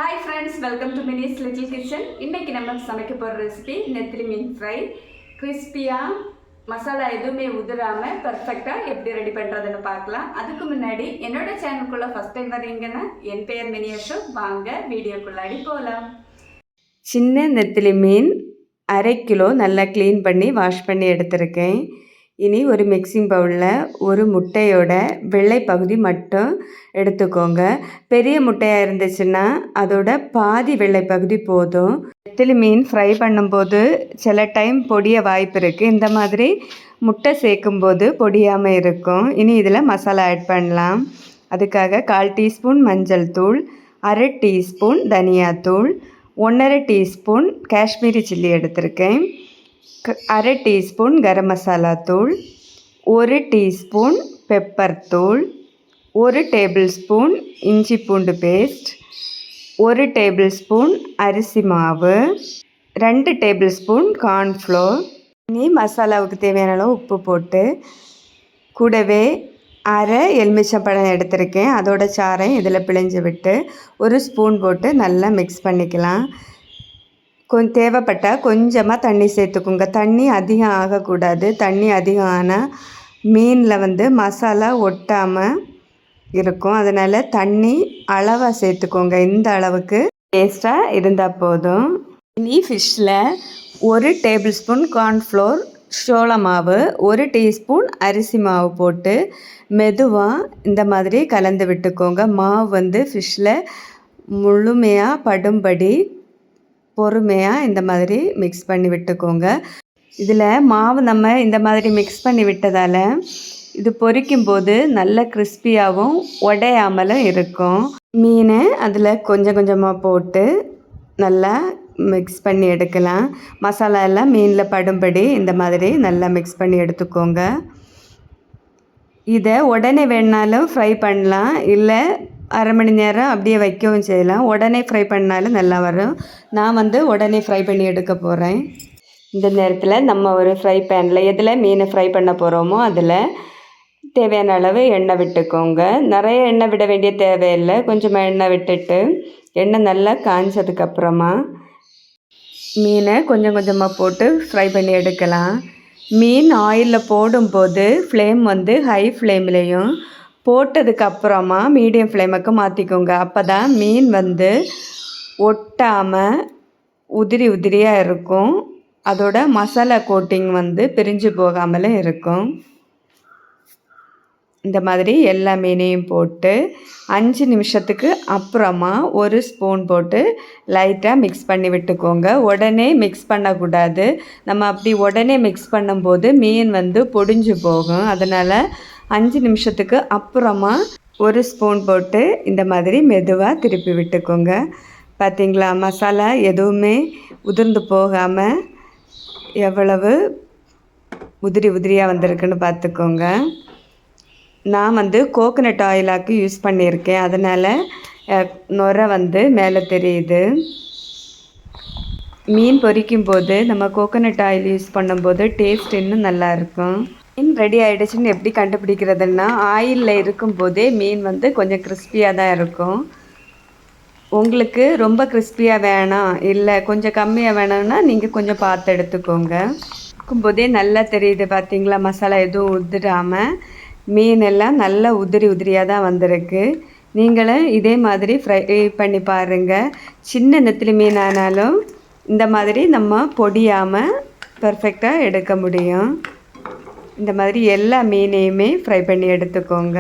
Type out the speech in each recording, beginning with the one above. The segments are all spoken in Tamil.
Hi friends, welcome to minislittlekitchen. இன்னைக்கு நம்ம சமைக்க போற ரெசிபி நெத்திலி மீன் ஃப்ரை. கிறிஸ்பியா மசாலா எதுவுமே உதிராம பெர்ஃபெக்ட்டா எப்படி ரெடி பண்றதுன்னு பார்க்கலாம். அதுக்கு முன்னாடி என்னோட சேனலுக்குள்ள ஃபர்ஸ்ட் டைம் வரீங்கன்னா என் பேர் மினியஷோ. வாங்க வீடியோக்குள்ளாடி போலாம். சின்ன நெத்திலி மீன் 1/2 கிலோ நல்லா க்ளீன் பண்ணி வாஷ் பண்ணி எடுத்திருக்கேன். இனி ஒரு மிக்சிங் பவுலில் ஒரு முட்டையோட வெள்ளை பகுதி மட்டும் எடுத்துக்கோங்க. பெரிய முட்டையாக இருந்துச்சுன்னா அதோட பாதி வெள்ளை பகுதி போதும். நெத்திலி மீன் ஃப்ரை பண்ணும்போது சில டைம் பொடிய வாய்ப்பு இருக்குது. இந்த மாதிரி முட்டை சேர்க்கும்போது பொடியாமல் இருக்கும். இனி இதில் மசாலா ஆட் பண்ணலாம். அதுக்காக 1/4 டீஸ்பூன் மஞ்சள் தூள், 1/2 டீஸ்பூன் தனியாத்தூள், 1/2 டீஸ்பூன் காஷ்மீரி சில்லி எடுத்திருக்கேன், 1/2 டீஸ்பூன் கரம் மசாலா தூள், 1 டீஸ்பூன் பெப்பர் தூள், 1 டேபிள் ஸ்பூன் இஞ்சி பூண்டு பேஸ்ட், 1 டேபிள் ஸ்பூன் அரிசி மாவு, 2 டேபிள் ஸ்பூன் கார்ன்ஃப்ளோர். இனி மசாலாவுக்கு தேவையான அளவு உப்பு போட்டு கூடவே 1/2 எலுமிச்சம்பழம் எடுத்திருக்கேன். அதோட சாறை இதில் பிழிஞ்சு விட்டு 1 ஸ்பூன் போட்டு நல்லா மிக்ஸ் பண்ணிக்கலாம். தேவைப்பட்டால் கொஞ்சமாக தண்ணி சேர்த்துக்குங்க. தண்ணி அதிகம் ஆகக்கூடாது. தண்ணி அதிகம் ஆனால் மீனில் மசாலா ஒட்டாமல் இருக்கும். அதனால் தண்ணி அளவாக சேர்த்துக்கோங்க. இந்த அளவுக்கு டேஸ்ட்டாக இருந்தால் போதும். இனி ஃபிஷ்ஷில் 1 டேபிள் ஸ்பூன் கார்ன்ஃப்ளோர், சோள மாவு, 1 டீஸ்பூன் அரிசி மாவு போட்டு மெதுவாக இந்த மாதிரி கலந்து விட்டுக்கோங்க. மாவு ஃபிஷ்ஷில் முழுமையாக படும்படி பொறுமையாக இந்த மாதிரி மிக்ஸ் பண்ணி விட்டுக்கோங்க. இதில் மாவு நம்ம இந்த மாதிரி மிக்ஸ் பண்ணி விட்டதால் இது பொரிக்கும்போது நல்ல கிறிஸ்பியாகவும் உடையாமலும் இருக்கும். மீனை அதில் கொஞ்சம் கொஞ்சமாக போட்டு நல்லா மிக்ஸ் பண்ணி எடுக்கலாம். மசாலா எல்லாம் மீனில் படும்படி இந்த மாதிரி நல்லா மிக்ஸ் பண்ணி எடுத்துக்கோங்க. இதை உடனே வேணாலும் ஃப்ரை பண்ணலாம், இல்லை 1/2 மணி நேரம் அப்படியே வைக்கவும் செய்யலாம். உடனே ஃப்ரை பண்ணாலும் நல்லா வரும். நான் உடனே ஃப்ரை பண்ணி எடுக்க போகிறேன். இந்த நேரத்தில் நம்ம ஒரு ஃப்ரை பேனில் எதில் மீனை ஃப்ரை பண்ண போகிறோமோ அதில் தேவையான அளவு எண்ணெய் விட்டுக்கோங்க. நிறைய எண்ணெய் விட வேண்டிய தேவையில்லை. கொஞ்சமாக எண்ணெய் விட்டுட்டு எண்ணெய் நல்லா காய்ச்சதுக்கப்புறமா மீனை கொஞ்சம் கொஞ்சமாக போட்டு ஃப்ரை பண்ணி எடுக்கலாம். மீன் ஆயிலில் போடும்போது ஃப்ளேம் ஹை ஃப்ளேம்லேயும் போட்டதுக்கப்புறமா மீடியம் ஃப்ளேமுக்கு மாற்றிக்கோங்க. அப்போ தான் மீன் ஒட்டாமல் உதிரி உதிரியாக இருக்கும். அதோட மசாலா கோட்டிங் பிரிஞ்சு போகாமலும் இருக்கும். இந்த மாதிரி எல்லா மீனையும் போட்டு 5 நிமிஷத்துக்கு அப்புறமா 1 ஸ்பூன் போட்டு லைட்டாக மிக்ஸ் பண்ணி விட்டுக்கோங்க. உடனே மிக்ஸ் பண்ணக்கூடாது. நம்ம அப்படி உடனே மிக்ஸ் பண்ணும்போது மீன் பொடிஞ்சு போகும். அதனால் 5 நிமிஷத்துக்கு அப்புறமா 1 ஸ்பூன் போட்டு இந்த மாதிரி மெதுவாக திருப்பி விட்டுக்கோங்க. பார்த்திங்களா, மசாலா எதுவுமே உதிர்ந்து போகாமல் எவ்வளவு உதிரி உதிரியாக வந்திருக்குன்னு பார்த்துக்கோங்க. நான் கோகோனட் ஆயிலாக்கு யூஸ் பண்ணியிருக்கேன். அதனால் நுரை மேலே தெரியுது. மீன் பொரிக்கும்போது நம்ம கோகோனட் ஆயில் யூஸ் பண்ணும்போது டேஸ்ட் இன்னும் நல்லாயிருக்கும். மீன் ரெடி ஆகிடுச்சின்னு எப்படி கண்டுபிடிக்கிறதுன்னா, ஆயிலில் இருக்கும்போதே மீன் கொஞ்சம் கிறிஸ்பியாக தான் இருக்கும். உங்களுக்கு ரொம்ப கிறிஸ்பியாக வேணாம், இல்லை கொஞ்சம் கம்மியாக வேணும்னா நீங்கள் கொஞ்சம் பார்த்து எடுத்துக்கோங்க. இருக்கும்போதே நல்லா தெரியுது. பார்த்திங்களா, மசாலா எதுவும் உதிராமல் மீன் எல்லாம் நல்லா உதிரி உதிரியாக தான் வந்திருக்கு. நீங்களும் இதே மாதிரி ஃப்ரை பண்ணி பாருங்கள். சின்ன நெத்திலி மீன் ஆனாலும் இந்த மாதிரி நம்ம பொடியாமல் பர்ஃபெக்டாக எடுக்க முடியும். இந்த மாதிரி எல்லா மீனையுமே ஃப்ரை பண்ணி எடுத்துக்கோங்க.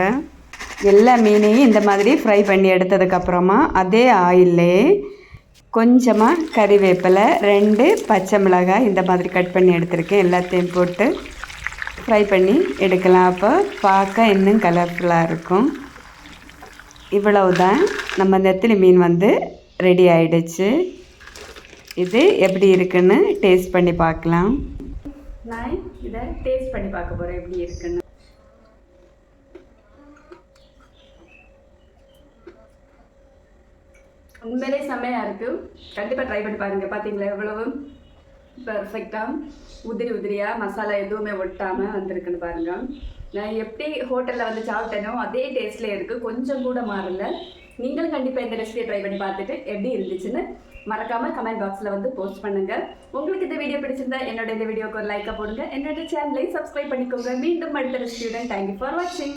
எல்லா மீனையும் இந்த மாதிரி ஃப்ரை பண்ணி எடுத்ததுக்கப்புறமா அதே ஆயிலே கொஞ்சமாக கறிவேப்பிலை, 2 பச்சை மிளகாய் இந்த மாதிரி கட் பண்ணி எடுத்திருக்கேன். எல்லாத்தையும் போட்டு ஃப்ரை பண்ணி எடுக்கலாம். அப்போ பார்க்க இன்னும் கலர்ஃபுல்லாக இருக்கும். இவ்வளவுதான், நம்ம நெத்திலி மீன் ரெடி ஆகிடுச்சு. இது எப்படி இருக்குன்னு டேஸ்ட் பண்ணி பார்க்கலாம். நான் இதை டேஸ்ட் பண்ணி பார்க்க போகிறேன் எப்படி இருக்குன்னு. உண்மையிலே செம்மையாக இருக்குது. கண்டிப்பாக ட்ரை பண்ணி பாருங்கள். பார்த்தீங்களா எவ்வளவு பர்ஃபெக்டாக உதிரி உதிரியாக மசாலா எதுவுமே ஒட்டாமல் வந்திருக்குன்னு பாருங்கள். நான் எப்படி ஹோட்டலில் சாப்பிட்டேனோ அதே டேஸ்ட்லேயே இருக்குது. கொஞ்சம் கூட மாறல. நீங்களும் கண்டிப்பாக இந்த ரெசிபியை ட்ரை பண்ணி பார்த்துட்டு எப்படி இருந்துச்சுன்னு மறக்காமல் கமெண்ட் பாக்ஸில் வந்து போஸ்ட் பண்ணுங்கள். உங்களுக்கு இந்த வீடியோ பிடிச்சிருந்தா என்னோட இந்த வீடியோக்கு ஒரு லைக்காக போடுங்க. என்னோட சேனலை சப்ஸ்கிரைப் பண்ணிக்கோங்க. மீண்டும் அடுத்த ரெசிபியுடன் தேங்க்யூ ஃபார் வாட்சிங்.